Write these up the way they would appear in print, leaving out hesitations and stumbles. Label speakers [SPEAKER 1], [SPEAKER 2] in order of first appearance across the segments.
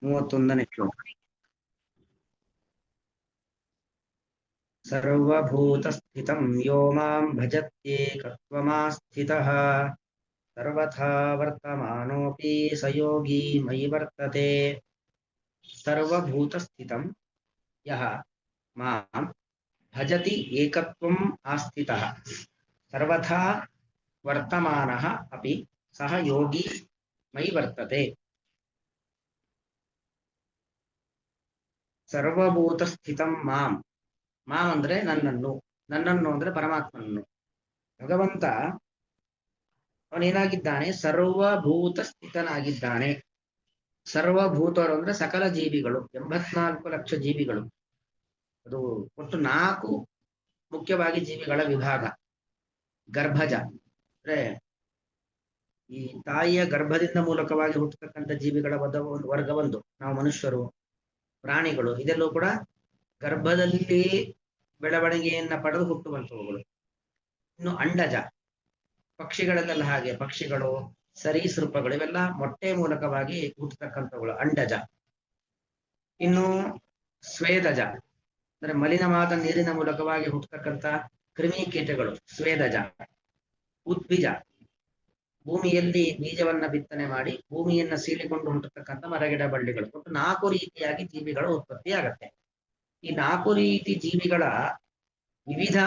[SPEAKER 1] 31ನೇ ಶ್ಲೋಕ. ಸರ್ವಭೂತಸ್ಥಿತಂ ಯೋ ಮಾಂ ಭಜತ್ಯೇಕತ್ವಮಾಸ್ಥಿತಃ ಸರ್ವಥಾ ವರ್ತಮಾನೋಪಿ ಸ ಯೋಗಿ ಮಯಿ ವರ್ತತೆ. ಸರ್ವಭೂತಸ್ಥಿತಂ ಯಃ ಮಾಂ ಭಜತಿ ಏಕತ್ವಂ ಆಸ್ಥಿತಃ ಸರ್ವಥಾ ವರ್ತಮಾನಃ ಅಪಿ ಸಹ ಯೋಗಿ ಮಯಿ ವರ್ತತೆ. ಸರ್ವಭೂತಸ್ಥಿತಂ ಮಾಂ, ಮಾಂ ಅಂದ್ರೆ ನನ್ನನ್ನು, ನನ್ನನ್ನು ಅಂದ್ರೆ ಪರಮಾತ್ಮನನ್ನು. ಭಗವಂತ ಅವನೇನಾಗಿದ್ದಾನೆ? ಸರ್ವಭೂತ ಸ್ಥಿತನಾಗಿದ್ದಾನೆ. ಸರ್ವಭೂತರು ಅಂದ್ರೆ ಸಕಲ ಜೀವಿಗಳು, 84 ಲಕ್ಷ ಜೀವಿಗಳು. ಅದು ಒಟ್ಟು 4 ಮುಖ್ಯವಾಗಿ ಜೀವಿಗಳ ವಿಭಾಗ. ಗರ್ಭಜ ಅಂದ್ರೆ ಈ ತಾಯಿಯ ಗರ್ಭದಿಂದ ಮೂಲಕವಾಗಿ ಹುಟ್ಟತಕ್ಕಂಥ ಜೀವಿಗಳ ವರ್ಗ ಒಂದು. ನಾವು ಮನುಷ್ಯರು, ಪ್ರಾಣಿಗಳು, ಇದೆಲ್ಲೂ ಕೂಡ ಗರ್ಭದಲ್ಲಿ ಬೆಳವಣಿಗೆಯನ್ನ ಪಡೆದು ಹುಟ್ಟುವಂತವುಗಳು. ಇನ್ನು ಅಂಡಜ, ಪಕ್ಷಿಗಳಲ್ಲೆಲ್ಲ ಹಾಗೆ, ಪಕ್ಷಿಗಳು, ಸರೀಸೃಪಗಳು ಇವೆಲ್ಲ ಮೊಟ್ಟೆ ಮೂಲಕವಾಗಿ ಹುಟ್ಟತಕ್ಕಂಥವುಗಳು, ಅಂಡಜ. ಇನ್ನು ಸ್ವೇದಜ ಅಂದ್ರೆ ಮಲಿನವಾದ ನೀರಿನ ಮೂಲಕವಾಗಿ ಹುಟ್ಟತಕ್ಕಂಥ ಕ್ರಿಮಿಕೀಟಗಳು, ಸ್ವೇದಜ. ಉದ್ಭಿಜ, ಭೂಮಿಯಲ್ಲಿ ಬೀಜವನ್ನ ಬಿತ್ತನೆ ಮಾಡಿ ಭೂಮಿಯನ್ನ ಸೀಳಿಕೊಂಡು ಹುಟ್ಟತಕ್ಕಂಥ ಮರಗಿಡ ಬಳ್ಳಿಗಳು. ಒಟ್ಟು 4 ರೀತಿಯಾಗಿ ಜೀವಿಗಳ ಉತ್ಪತ್ತಿ ಆಗತ್ತೆ. ಈ 4 ರೀತಿ ಜೀವಿಗಳ ವಿವಿಧ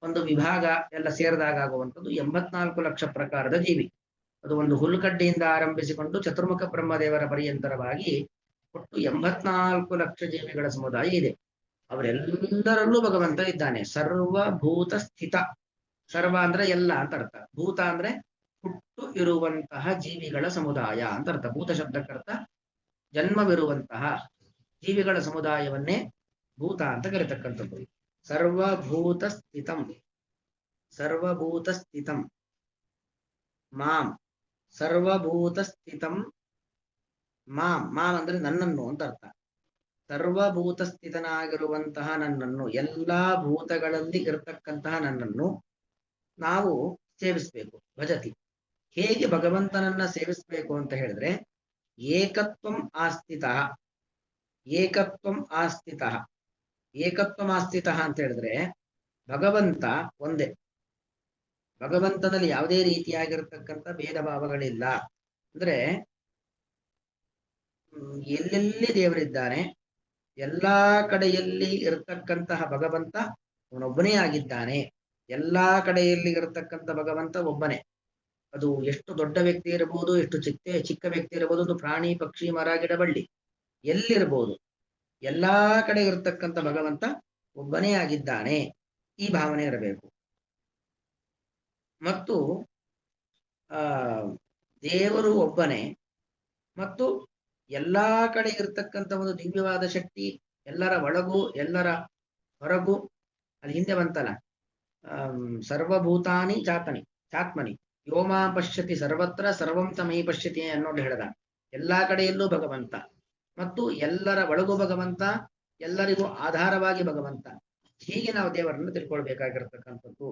[SPEAKER 1] ಒಂದು ವಿಭಾಗ ಎಲ್ಲ ಸೇರಿದಾಗ ಆಗುವಂಥದ್ದು 84 ಲಕ್ಷ ಪ್ರಕಾರದ ಜೀವಿ. ಅದು ಒಂದು ಹುಲ್ಲುಕಡ್ಡಿಯಿಂದ ಆರಂಭಿಸಿಕೊಂಡು ಚತುರ್ಮುಖ ಬ್ರಹ್ಮದೇವರ ಪರ್ಯಂತರವಾಗಿ ಒಟ್ಟು 84 ಲಕ್ಷ ಜೀವಿಗಳ ಸಮುದಾಯ ಇದೆ. ಅವರೆಲ್ಲರಲ್ಲೂ ಭಗವಂತ ಇದ್ದಾನೆ. ಸರ್ವಭೂತ ಸ್ಥಿತ. ಸರ್ವ ಅಂದ್ರೆ ಎಲ್ಲ ಅಂತ ಅರ್ಥ. ಭೂತ ಅಂದ್ರೆ ಹುಟ್ಟು ಇರುವಂತಹ ಜೀವಿಗಳ ಸಮುದಾಯ ಅಂತ ಅರ್ಥ. ಭೂತ ಶಬ್ದಕ್ಕರ್ಥ ಜನ್ಮವಿರುವಂತಹ ಜೀವಿಗಳ ಸಮುದಾಯವನ್ನೇ ಭೂತ ಅಂತ ಕರೀತಕ್ಕಂಥದ್ದು. ಸರ್ವಭೂತ ಸ್ಥಿತಂ, ಸರ್ವಭೂತ ಸ್ಥಿತಂ ಮಾಂ, ಸರ್ವಭೂತ ಸ್ಥಿತಂ ಮಾಂ, ಮಾಂ ಅಂದ್ರೆ ನನ್ನನ್ನು ಅಂತ ಅರ್ಥ. ಸರ್ವಭೂತ ಸ್ಥಿತನಾಗಿರುವಂತಹ ನನ್ನನ್ನು, ಎಲ್ಲಾ ಭೂತಗಳಲ್ಲಿ ಇರತಕ್ಕಂತಹ ನನ್ನನ್ನು ನಾವು ಸೇವಿಸಬೇಕು. ಭಜತಿ. ಹೇಗೆ ಭಗವಂತನನ್ನ ಸೇವಿಸಬೇಕು ಅಂತ ಹೇಳಿದ್ರೆ, ಏಕತ್ವಂ ಆಸ್ಥಿತಃ, ಏಕತ್ವಂ ಆಸ್ಥಿತಃ. ಏಕತ್ವಂ ಆಸ್ಥಿತಃ ಅಂತ ಹೇಳಿದ್ರೆ ಭಗವಂತ ಒಂದೇ. ಭಗವಂತನಲ್ಲಿ ಯಾವುದೇ ರೀತಿಯಾಗಿರ್ತಕ್ಕಂಥ ಭೇದ ಭಾವಗಳಿಲ್ಲ. ಅಂದ್ರೆ ಎಲ್ಲೆಲ್ಲಿ ದೇವರಿದ್ದಾನೆ, ಎಲ್ಲಾ ಕಡೆಯಲ್ಲಿ ಇರತಕ್ಕಂತಹ ಭಗವಂತ ಅವನೊಬ್ಬನೇ ಆಗಿದ್ದಾನೆ. ಎಲ್ಲಾ ಕಡೆಯಲ್ಲಿ ಇರತಕ್ಕಂಥ ಭಗವಂತ ಒಬ್ಬನೇ. ಅದು ಎಷ್ಟು ದೊಡ್ಡ ವ್ಯಕ್ತಿ ಇರಬಹುದು, ಎಷ್ಟು ಚಿಕ್ಕ ವ್ಯಕ್ತಿ ಇರಬಹುದು, ಅದು ಪ್ರಾಣಿ, ಪಕ್ಷಿ, ಮರ, ಗಿಡ, ಬಳ್ಳಿ ಎಲ್ಲಿರಬಹುದು, ಎಲ್ಲಾ ಕಡೆ ಇರತಕ್ಕಂಥ ಭಗವಂತ ಒಬ್ಬನೇ ಆಗಿದ್ದಾನೆ. ಈ ಭಾವನೆ ಇರಬೇಕು. ಮತ್ತು ದೇವರು ಒಬ್ಬನೇ ಮತ್ತು ಎಲ್ಲಾ ಕಡೆ ಇರತಕ್ಕಂಥ ಒಂದು ದಿವ್ಯವಾದ ಶಕ್ತಿ, ಎಲ್ಲರ ಒಳಗೂ ಎಲ್ಲರ ಹೊರಗೂ. ಅಲ್ಲಿ ಹಿಂದೆ ಬಂತಲ್ಲ, ಸರ್ವಭೂತಾನಿ ಚಾತ್ಮನಿ ಯೋಮಾ ಪಶ್ಯತಿ ಸರ್ವತ್ರ ಸರ್ವಂ ತಮೈ ಪಶ್ಯತಿ ಅನ್ನೋದು ಹೇಳ್ದ. ಎಲ್ಲಾ ಕಡೆಯಲ್ಲೂ ಭಗವಂತ ಮತ್ತು ಎಲ್ಲರ ಒಳಗೂ ಭಗವಂತ, ಎಲ್ಲರಿಗೂ ಆಧಾರವಾಗಿ ಭಗವಂತ. ಹೀಗೆ ನಾವು ದೇವರನ್ನು ತಿಳ್ಕೊಳ್ಬೇಕಾಗಿರ್ತಕ್ಕಂಥದ್ದು.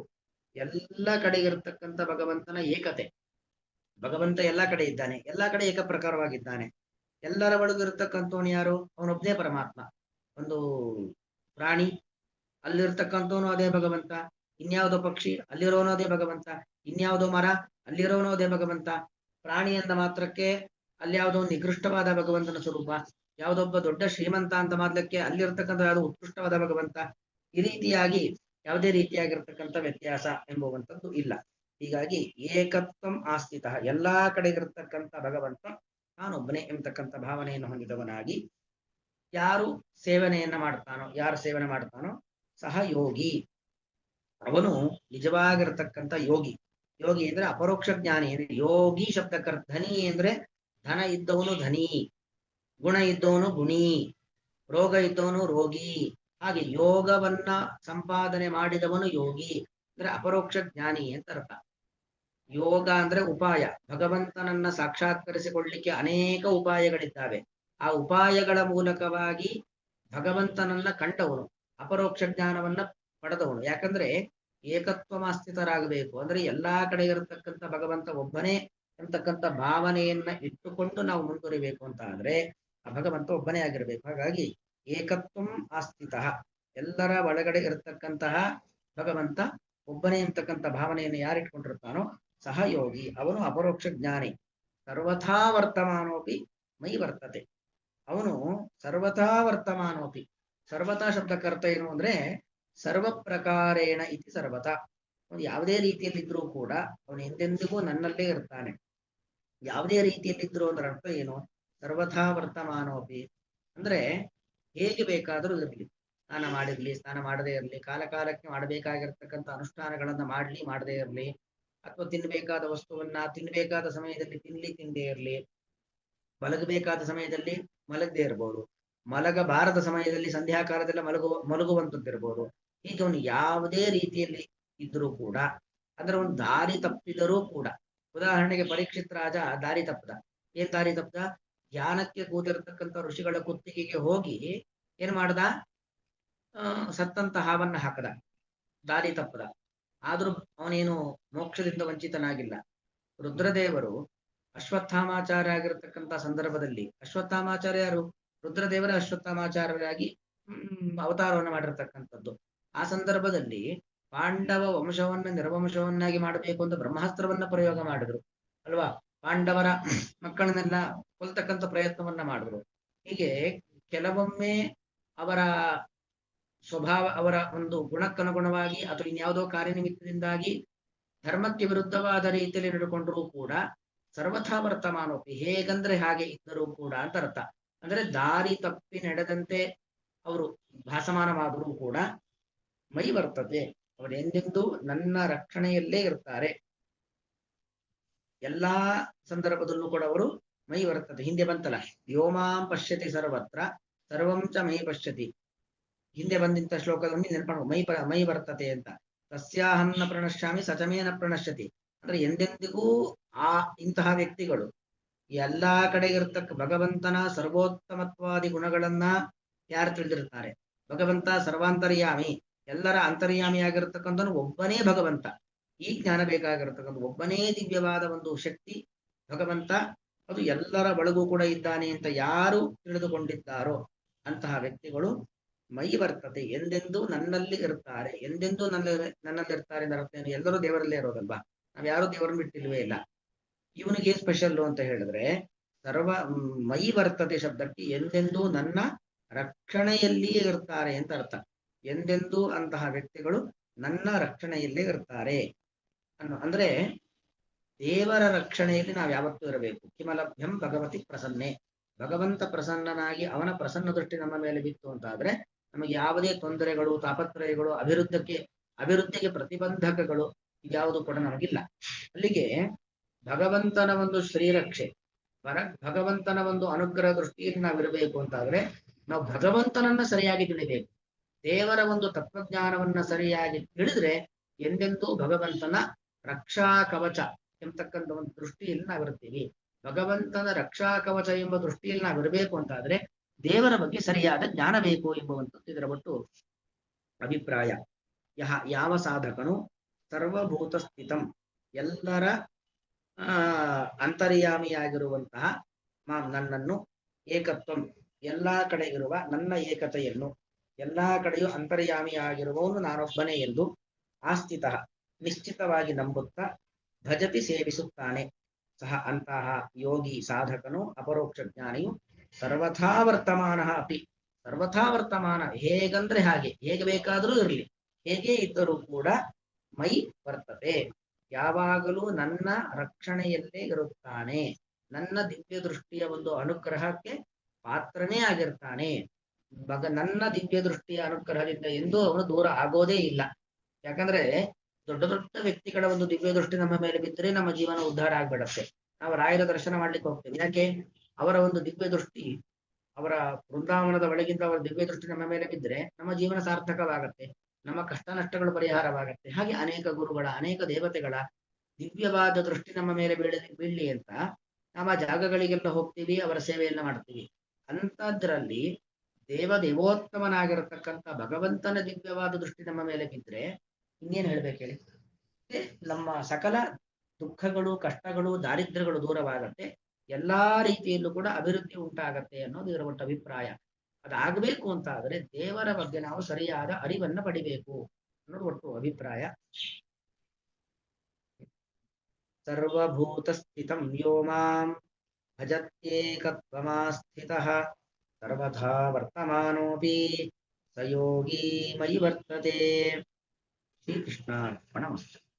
[SPEAKER 1] ಎಲ್ಲ ಕಡೆ ಇರತಕ್ಕಂಥ ಭಗವಂತನ ಏಕತೆ. ಭಗವಂತ ಎಲ್ಲಾ ಕಡೆ ಇದ್ದಾನೆ, ಎಲ್ಲಾ ಕಡೆ ಏಕಪ್ರಕಾರವಾಗಿದ್ದಾನೆ. ಎಲ್ಲರ ಒಳಗೂ ಇರತಕ್ಕಂಥವನು ಯಾರು? ಅವನೊಬ್ಬನೇ ಪರಮಾತ್ಮ. ಒಂದು ಪ್ರಾಣಿ, ಅಲ್ಲಿರ್ತಕ್ಕಂಥವನು ಅದೇ ಭಗವಂತ. ಇನ್ಯಾವುದೋ ಪಕ್ಷಿ, ಅಲ್ಲಿರೋನು ಅದೇ ಭಗವಂತ. ಇನ್ಯಾವುದೋ ಮರ, ಅಲ್ಲಿರೋನು ಅದೇ ಭಗವಂತ. ಪ್ರಾಣಿ ಅಂದ ಮಾತ್ರಕ್ಕೆ ಅಲ್ಯಾವುದೋ ನಿಕೃಷ್ಟವಾದ ಭಗವಂತನ ಸ್ವರೂಪ, ಯಾವುದೊಬ್ಬ ದೊಡ್ಡ ಶ್ರೀಮಂತ ಅಂತ ಮಾತ್ರಕ್ಕೆ ಅಲ್ಲಿರ್ತಕ್ಕಂಥ ಯಾವುದೋ ಉತ್ಕೃಷ್ಟವಾದ ಭಗವಂತ. ಈ ರೀತಿಯಾಗಿ ಯಾವುದೇ ರೀತಿಯಾಗಿರ್ತಕ್ಕಂಥ ವ್ಯತ್ಯಾಸ ಎಂಬುವಂಥದ್ದು ಇಲ್ಲ. ಹೀಗಾಗಿ ಏಕತ್ವಂ ಆಸ್ಥಿತ, ಎಲ್ಲಾ ಕಡೆ ಇರತಕ್ಕಂಥ ಭಗವಂತ ನಾನೊಬ್ಬನೇ ಎಂಬತಕ್ಕಂಥ ಭಾವನೆಯನ್ನು ಹೊಂದಿದವನಾಗಿ ಯಾರು ಸೇವನೆಯನ್ನ ಮಾಡ್ತಾನೋ, ಯಾರು ಸೇವನೆ ಮಾಡ್ತಾನೋ ಸಹ ಯೋಗಿ, ಅವನು ನಿಜವಾಗಿರತಕ್ಕಂಥ ಯೋಗಿ. ಯೋಗಿ ಅಂದ್ರೆ ಅಪರೋಕ್ಷ ಜ್ಞಾನಿ. ಯೋಗಿ ಶಬ್ದಕ್ಕರ್ಥ ಧನಿ ಅಂದ್ರೆ ಧನ ಇದ್ದವನು ಧನಿ, ಗುಣ ಇದ್ದವನು ಗುಣಿ, ರೋಗ ಇದ್ದವನು ರೋಗಿ. ಹಾಗೆ ಯೋಗವನ್ನ ಸಂಪಾದನೆ ಮಾಡಿದವನು ಯೋಗಿ ಅಂದ್ರೆ ಅಪರೋಕ್ಷ ಜ್ಞಾನಿ ಅಂತ ಅರ್ಥ. ಯೋಗ ಅಂದ್ರೆ ಉಪಾಯ. ಭಗವಂತನನ್ನ ಸಾಕ್ಷಾತ್ಕರಿಸಿಕೊಳ್ಳಿಕ್ಕೆ ಅನೇಕ ಉಪಾಯಗಳಿದ್ದಾವೆ. ಆ ಉಪಾಯಗಳ ಮೂಲಕವಾಗಿ ಭಗವಂತನನ್ನ ಕಂಡವನು, ಅಪರೋಕ್ಷ ಜ್ಞಾನವನ್ನ ಪಡೆದವನು. ಯಾಕಂದ್ರೆ ಏಕತ್ವಮಾಸ್ಥಿತರಾಗಬೇಕು ಅಂದ್ರೆ ಎಲ್ಲಾ ಕಡೆ ಇರತಕ್ಕಂಥ ಭಗವಂತ ಒಬ್ಬನೇ ಎಂತಕ್ಕಂಥ ಭಾವನೆಯನ್ನ ಇಟ್ಟುಕೊಂಡು ನಾವು ಮುಂದುವರಿಬೇಕು ಅಂತ ಆದ್ರೆ ಆ ಭಗವಂತ ಒಬ್ಬನೇ ಆಗಿರ್ಬೇಕು. ಹಾಗಾಗಿ ಏಕತ್ವಂ ಆಸ್ಥಿತಃ, ಎಲ್ಲರ ಒಳಗಡೆ ಇರತಕ್ಕಂತಹ ಭಗವಂತ ಒಬ್ಬನೇ ಅಂತಕ್ಕಂಥ ಭಾವನೆಯನ್ನು ಯಾರಿಟ್ಕೊಂಡಿರ್ತಾನೋ ಸಹಯೋಗಿ, ಅವನು ಅಪರೋಕ್ಷ ಜ್ಞಾನಿ. ಸರ್ವಥಾ ವರ್ತಮಾನೋಪಿ ಮೈ ವರ್ತತೆ, ಅವನು ಸರ್ವಥಾ ವರ್ತಮಾನೋಪಿ. ಸರ್ವತಾ ಶಬ್ದಕ್ಕರ್ಥ ಏನು ಅಂದ್ರೆ ಸರ್ವ ಪ್ರಕಾರೇಣ ಇತಿ ಸರ್ವತಾ, ಅವನು ಯಾವುದೇ ರೀತಿಯಲ್ಲಿದ್ರೂ ಕೂಡ ಅವನು ಎಂದೆಂದಿಗೂ ನನ್ನಲ್ಲೇ ಇರ್ತಾನೆ. ಯಾವುದೇ ರೀತಿಯಲ್ಲಿದ್ರು ಅಂದ್ರೆ ಅರ್ಥ ಏನು? ಸರ್ವಥಾ ವರ್ತಮಾನೋಪಿ ಅಂದ್ರೆ ಹೇಗೆ ಬೇಕಾದರೂ ಇರಲಿ, ಸ್ನಾನ ಮಾಡಿರ್ಲಿ, ಸ್ನಾನ ಮಾಡದೇ ಇರಲಿ, ಕಾಲ ಕಾಲಕ್ಕೆ ಮಾಡಬೇಕಾಗಿರ್ತಕ್ಕಂಥ ಅನುಷ್ಠಾನಗಳನ್ನ ಮಾಡ್ಲಿ, ಮಾಡದೇ ಇರಲಿ, ಅಥವಾ ತಿನ್ನಬೇಕಾದ ವಸ್ತುವನ್ನ ತಿನ್ನಬೇಕಾದ ಸಮಯದಲ್ಲಿ ತಿಂದೇ ಇರಲಿ, ಮಲಗಬೇಕಾದ ಸಮಯದಲ್ಲಿ ಮಲಗದೇ ಇರಬಹುದು, ಮಲಗಬಾರದ ಸಮಯದಲ್ಲಿ ಸಂಧ್ಯಾಕಾಲದಲ್ಲ ಮಲಗುವಂತದ್ದಿರ್ಬೋದು. ಹೀಗೆ ಅವನು ಯಾವುದೇ ರೀತಿಯಲ್ಲಿ ಇದ್ರೂ ಕೂಡ, ಅಂದ್ರೆ ಒಂದು ದಾರಿ ತಪ್ಪಿದರೂ ಕೂಡ, ಉದಾಹರಣೆಗೆ ಪರೀಕ್ಷಿತ್ ರಾಜ ದಾರಿ ತಪ್ಪದ. ಏನ್ ದಾರಿ ತಪ್ಪದ? ಧ್ಯಾನಕ್ಕೆ ಕೂತಿರತಕ್ಕಂಥ ಋಷಿಗಳ ಕುತ್ತಿಗೆಗೆ ಹೋಗಿ ಏನ್ ಮಾಡ್ದ? ಸತ್ತಂತ ಹಾವನ್ನ ಹಾಕದ, ದಾರಿ ತಪ್ಪದ. ಆದ್ರೂ ಅವನೇನು ಮೋಕ್ಷದಿಂದ ವಂಚಿತನಾಗಿಲ್ಲ. ರುದ್ರದೇವರು ಅಶ್ವತ್ಥಾಮಾಚಾರ್ಯ ಆಗಿರತಕ್ಕಂಥ ಸಂದರ್ಭದಲ್ಲಿ, ಅಶ್ವತ್ಥಾಮಾಚಾರ್ಯ ಯಾರು? ರುದ್ರದೇವರ ಅಶ್ವತ್ಥಾಮಾಚಾರ್ಯರಾಗಿ ಅವತಾರವನ್ನು ಮಾಡಿರ್ತಕ್ಕಂಥದ್ದು. ಆ ಸಂದರ್ಭದಲ್ಲಿ ಪಾಂಡವ ವಂಶವನ್ನ ನಿರ್ವಂಶವನ್ನಾಗಿ ಮಾಡಬೇಕು ಅಂತ ಬ್ರಹ್ಮಾಸ್ತ್ರವನ್ನ ಪ್ರಯೋಗ ಮಾಡಿದ್ರು ಅಲ್ವಾ? ಪಾಂಡವರ ಮಕ್ಕಳನ್ನೆಲ್ಲ ಕೊಲ್ತಕ್ಕಂಥ ಪ್ರಯತ್ನವನ್ನ ಮಾಡಿದ್ರು. ಹೀಗೆ ಕೆಲವೊಮ್ಮೆ ಅವರ ಸ್ವಭಾವ, ಅವರ ಒಂದು ಗುಣಕ್ಕನುಗುಣವಾಗಿ ಅಥವಾ ಇನ್ಯಾವುದೋ ಕಾರ್ಯನಿಮಿತ್ತದಿಂದಾಗಿ ಧರ್ಮಕ್ಕೆ ವಿರುದ್ಧವಾದ ರೀತಿಯಲ್ಲಿ ನಡ್ಕೊಂಡ್ರೂ ಕೂಡ ಸರ್ವಥಾ ವರ್ತಮಾನೋಪಿ, ಹೇಗಂದ್ರೆ ಹಾಗೆ ಇದ್ದರೂ ಕೂಡ ಅಂತ ಅರ್ಥ. ಅಂದ್ರೆ ದಾರಿ ತಪ್ಪಿ ನಡೆದಂತೆ ಅವರು ಭಾಸಮಾನವಾದರೂ ಕೂಡ ಮೈ ವರ್ತತೆ, ಅವರು ಎಂದೆಂದೂ ನನ್ನ ರಕ್ಷಣೆಯಲ್ಲೇ ಇರ್ತಾರೆ. ಎಲ್ಲಾ ಸಂದರ್ಭದಲ್ಲೂ ಕೂಡ ಅವರು ಮೈ ವರ್ತತೆ. ಹಿಂದೆ ಬಂತಲ್ಲ, ವ್ಯೋಮಾಂ ಪಶ್ಯತಿ ಸರ್ವತ್ರ ಸರ್ವಂ ಚ ಮೈ ಪಶ್ಯತಿ. ಹಿಂದೆ ಬಂದಿಂತ ಶ್ಲೋಕದಲ್ಲಿ ನೆನಪು ಮೈ ವರ್ತತೆ ಅಂತ. ತಸ್ಯಾಹನ್ನ ಪ್ರಣಶ್ಯಾಮಿ ಸಚಮೇನ ಪ್ರಣಶ್ಯತಿ. ಅಂದ್ರೆ ಎಂದೆಂದಿಗೂ ಆ ಇಂತಹ ವ್ಯಕ್ತಿಗಳು ಎಲ್ಲಾ ಕಡೆ ಇರತಕ್ಕ ಭಗವಂತನ ಸರ್ವೋತ್ತಮತ್ವಾದಿ ಗುಣಗಳನ್ನ ಯಾರು ತಿಳಿದಿರ್ತಾರೆ? ಭಗವಂತ ಸರ್ವಾಂತರ್ಯಾಮಿ, ಎಲ್ಲರ ಅಂತರ್ಯಾಮಿಯಾಗಿರ್ತಕ್ಕಂಥನು ಒಬ್ಬನೇ ಭಗವಂತ. ಈ ಜ್ಞಾನ ಬೇಕಾಗಿರತಕ್ಕಂಥ ಒಬ್ಬನೇ ದಿವ್ಯವಾದ ಒಂದು ಶಕ್ತಿ ಭಗವಂತ, ಅದು ಎಲ್ಲರ ಒಳಗೂ ಕೂಡ ಇದ್ದಾನೆ ಅಂತ ಯಾರು ತಿಳಿದುಕೊಂಡಿದ್ದಾರೋ ಅಂತಹ ವ್ಯಕ್ತಿಗಳು ಮೈ ವರ್ತತೆ, ಎಂದೆಂದೂ ನನ್ನಲ್ಲಿ ಇರ್ತಾರೆ. ಎಂದೆಂದೂ ನನ್ನಲ್ಲಿ ಇರ್ತಾರೆ ಅಂದ್ರೆ ಅರ್ಥ ಏನು? ಎಲ್ಲರೂ ದೇವರಲ್ಲೇ ಇರೋದಲ್ವಾ, ನಾವ್ ಯಾರು ದೇವರನ್ನ ಬಿಟ್ಟಿಲ್ವೇ ಇಲ್ಲ. ಇವನಿಗೆ ಸ್ಪೆಷಲ್ಲು ಅಂತ ಹೇಳಿದ್ರೆ ಸರ್ವ ಮೈ ವರ್ತತೆ ಶಬ್ದಕ್ಕೆ ಎಂದೆಂದೂ ನನ್ನ ರಕ್ಷಣೆಯಲ್ಲಿಯೇ ಇರ್ತಾರೆ ಅಂತ ಅರ್ಥ. ಎಂದೆಂದೂ ಅಂತಹ ವ್ಯಕ್ತಿಗಳು ನನ್ನ ರಕ್ಷಣೆಯಲ್ಲೇ ಇರ್ತಾರೆ ಅಂದ್ರೆ ದೇವರ ರಕ್ಷಣೆಯಲ್ಲಿ ನಾವು ಯಾವತ್ತೂ ಇರಬೇಕು. ಕಿಮಲಭ್ಯಂ ಭಗವತಿ ಪ್ರಸನ್ನೆ, ಭಗವಂತ ಪ್ರಸನ್ನನಾಗಿ ಅವನ ಪ್ರಸನ್ನ ದೃಷ್ಟಿ ನಮ್ಮ ಮೇಲೆ ಬಿತ್ತು ಅಂತಾದ್ರೆ ನಮಗೆ ಯಾವುದೇ ತೊಂದರೆಗಳು, ತಾಪತ್ರಯಗಳು, ಅಭಿವೃದ್ಧಿಗೆ ಪ್ರತಿಬಂಧಕಗಳು ಇದ್ಯಾವುದು ಕೂಡ ನಮಗಿಲ್ಲ. ಅಲ್ಲಿಗೆ ಭಗವಂತನ ಒಂದು ಶ್ರೀರಕ್ಷೆ, ಭಗವಂತನ ಒಂದು ಅನುಗ್ರಹ ದೃಷ್ಟಿಯಲ್ಲಿ ನಾವಿರಬೇಕು ಅಂತಾದ್ರೆ ನಾವು ಭಗವಂತನನ್ನ ಸರಿಯಾಗಿ ತಿಳಿಬೇಕು. ದೇವರ ಒಂದು ತತ್ವಜ್ಞಾನವನ್ನ ಸರಿಯಾಗಿ ತಿಳಿದ್ರೆ ಎಂದೆಂದೂ ಭಗವಂತನ ರಕ್ಷಾ ಕವಚ ಎಂಬತಕ್ಕಂಥ ಒಂದು ದೃಷ್ಟಿಯಲ್ಲಿ ನಾವಿರ್ತೀವಿ. ಭಗವಂತನ ರಕ್ಷಾ ಕವಚ ಎಂಬ ದೃಷ್ಟಿಯಲ್ಲಿ ನಾವಿರಬೇಕು ಅಂತಾದ್ರೆ ದೇವರ ಬಗ್ಗೆ ಸರಿಯಾದ ಜ್ಞಾನ ಬೇಕು ಎಂಬುವಂಥದ್ದು ಇದರ ಒಟ್ಟು ಅಭಿಪ್ರಾಯ. ಯಾವ ಸಾಧಕನು ಸರ್ವಭೂತ ಸ್ಥಿತಂ, ಎಲ್ಲರ ಅಂತರ್ಯಾಮಿಯಾಗಿರುವಂತಹ ನನ್ನನ್ನು, ಏಕತ್ವಂ ಎಲ್ಲಾ ಕಡೆ ಇರುವ ನನ್ನ ಏಕತೆಯನ್ನು, ಎಲ್ಲಾ ಕಡೆಯೂ ಅಂತರ್ಯಾಮಿಯಾಗಿರುವವನು ನಾನೊಬ್ಬನೇ ಎಂದು ಆಸ್ಥಿತ ನಿಶ್ಚಿತವಾಗಿ ನಂಬುತ್ತಾ ಭಜತಿ ಸೇವಿಸುತ್ತಾನೆ ಸಹ ಅಂತಹ ಯೋಗಿ ಸಾಧಕನು ಅಪರೋಕ್ಷ ಜ್ಞಾನಿಯು ಸರ್ವಥಾ ವರ್ತಮಾನ ಅಪಿ, ಸರ್ವಥಾ ವರ್ತಮಾನ ಹೇಗಂದ್ರೆ ಹಾಗೆ, ಹೇಗೆ ಬೇಕಾದರೂ ಇರಲಿ, ಹೇಗೆ ಇದ್ದರೂ ಕೂಡ ಮೈ ವರ್ತತೆ, ಯಾವಾಗಲೂ ನನ್ನ ರಕ್ಷಣೆಯಲ್ಲೇ ಇರುತ್ತಾನೆ, ನನ್ನ ದಿವ್ಯ ದೃಷ್ಟಿಯ ಒಂದು ಅನುಗ್ರಹಕ್ಕೆ ಪಾತ್ರನೇ ಆಗಿರ್ತಾನೆ. ನನ್ನ ದಿವ್ಯ ದೃಷ್ಟಿಯ ಅನುಗ್ರಹದಿಂದ ಎಂದೂ ಅವನು ದೂರ ಆಗೋದೇ ಇಲ್ಲ. ಯಾಕಂದ್ರೆ ದೊಡ್ಡ ದೊಡ್ಡ ವ್ಯಕ್ತಿಗಳ ಒಂದು ದಿವ್ಯ ದೃಷ್ಟಿ ನಮ್ಮ ಮೇಲೆ ಬಿದ್ದರೆ ನಮ್ಮ ಜೀವನ ಉದ್ಧಾರ ಆಗ್ಬಿಡತ್ತೆ. ನಾವು ರಾಯರ ದರ್ಶನ ಮಾಡ್ಲಿಕ್ಕೆ ಹೋಗ್ತೇವೆ, ಯಾಕೆ? ಅವರ ಒಂದು ದಿವ್ಯ ದೃಷ್ಟಿ, ಅವರ ವೃಂದಾವನದ ಒಳಗಿಂದ ಅವರ ದಿವ್ಯ ದೃಷ್ಟಿ ನಮ್ಮ ಮೇಲೆ ಬಿದ್ದರೆ ನಮ್ಮ ಜೀವನ ಸಾರ್ಥಕವಾಗತ್ತೆ, ನಮ್ಮ ಕಷ್ಟ ನಷ್ಟಗಳು ಪರಿಹಾರವಾಗತ್ತೆ. ಹಾಗೆ ಅನೇಕ ಗುರುಗಳ, ಅನೇಕ ದೇವತೆಗಳ ದಿವ್ಯವಾದ ದೃಷ್ಟಿ ನಮ್ಮ ಮೇಲೆ ಬೀಳಲಿ ಅಂತ ನಾವು ಆ ಜಾಗಗಳಿಗೆಲ್ಲ ಹೋಗ್ತೀವಿ, ಅವರ ಸೇವೆಯನ್ನ ಮಾಡ್ತೀವಿ. ಅಂತದ್ರಲ್ಲಿ ದೇವೋತ್ತಮನಾಗಿರತಕ್ಕಂಥ ಭಗವಂತನ ದಿವ್ಯವಾದ ದೃಷ್ಟಿ ನಮ್ಮ ಮೇಲೆ ಬಿದ್ದರೆ ಇನ್ನೇನು ಹೇಳ್ಬೇಕು ಹೇಳಿ? ನಮ್ಮ ಸಕಲ ದುಃಖಗಳು, ಕಷ್ಟಗಳು, ದಾರಿದ್ರ್ಯಗಳು ದೂರವಾಗತ್ತೆ. ಎಲ್ಲಾ ರೀತಿಯಲ್ಲೂ ಕೂಡ ಅಭಿವೃದ್ಧಿ ಉಂಟಾಗತ್ತೆ ಅನ್ನೋದು ಇದರ ಒಟ್ಟು ಅಭಿಪ್ರಾಯ. ಅದಾಗಬೇಕು ಅಂತ ಆದರೆ ದೇವರ ಬಗ್ಗೆ ನಾವು ಸರಿಯಾದ ಅರಿವನ್ನ ಪಡಿಬೇಕು ಅನ್ನೋದು ಒಟ್ಟು ಅಭಿಪ್ರಾಯ. ಸರ್ವಭೂತ ಸ್ಥಿತಂ ಯೋ ಮಾಂ ಭಜತ್ಯೇಕತ್ವಮಾಸ್ಥಿತಃ ಸರ್ವಥಾ ವರ್ತಮಾನೋಪಿ ಸ ಯೋಗಿ ಮಯಿ ವರ್ತತೆ. ಶ್ರೀಕೃಷ್ಣಾರ್ಪಣಮಸ್ತು.